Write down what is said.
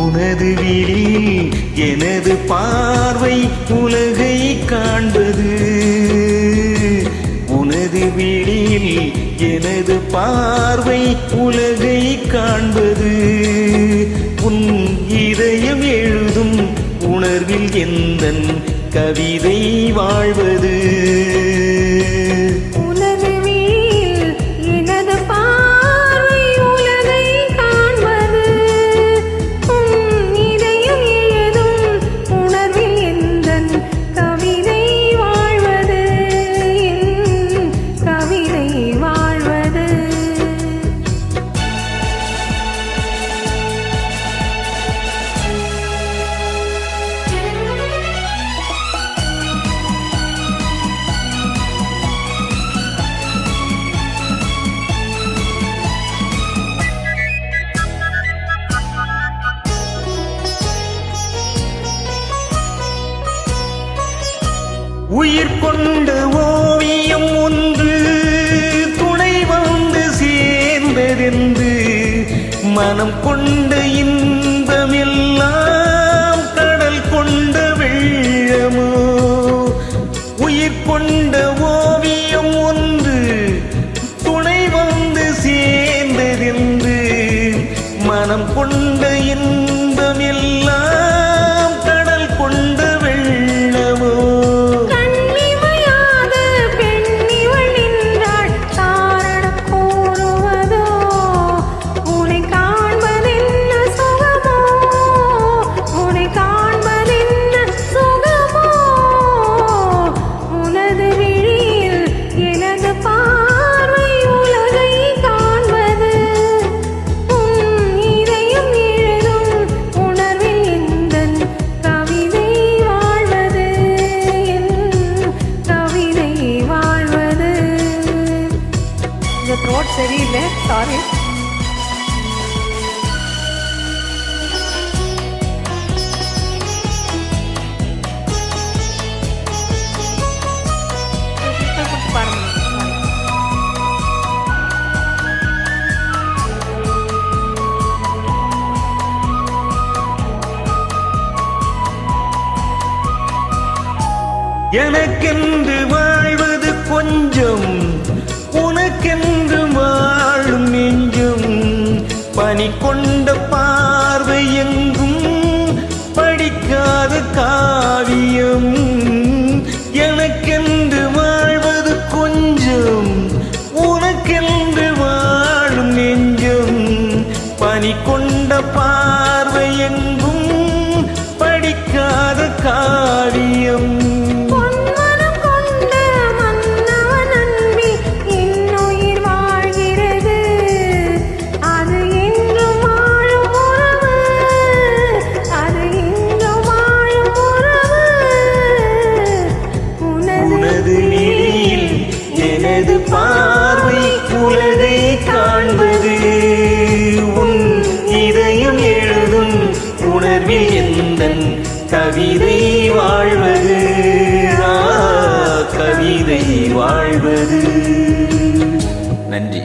உனது விழியில் எனது பார்வை உலகை காண்பது. உனது விழியில் எனது பார்வை உலகை காண்பது. உன் இதயம் எழுதும் உணர்வில் எந்தன் கவிதை வாழ்வது. உயிர் கொண்ட ஓவியம் ஒன்று துணை வந்து சேர்ந்ததென்று மனம் கொண்ட இன்பமெல்லாம் கடல் கொண்ட வெள்ளமோ. உயிர் கொண்ட ஓவியம் ஒன்று துணை வந்து சேர்ந்ததென்று மனம் கொண்ட இன்பமெல்லாம் கடல் கொண்ட வெள்ளமோ. த்ரோட் சரியில்லை, சாரி. எனக்கென்று வாழ்வது கொஞ்சம், உனக்கென்று வாழும் நெஞ்சும். பனி கொண்ட பார்வை எங்கும் படிக்காத காவியம். எனக்கென்று வாழ்வது கொஞ்சம், உனக்கென்று வாழும் நெஞ்சும். பனி கொண்ட பார்வை எங்கும் படிக்காத காவியம். எனது பார்வை உலகை காண்பது. உன் இதயம் எழுதும் உணர்வில் எந்தன் கவிதை வாழ்வது. கவிதை வாழ்வது. நன்றி.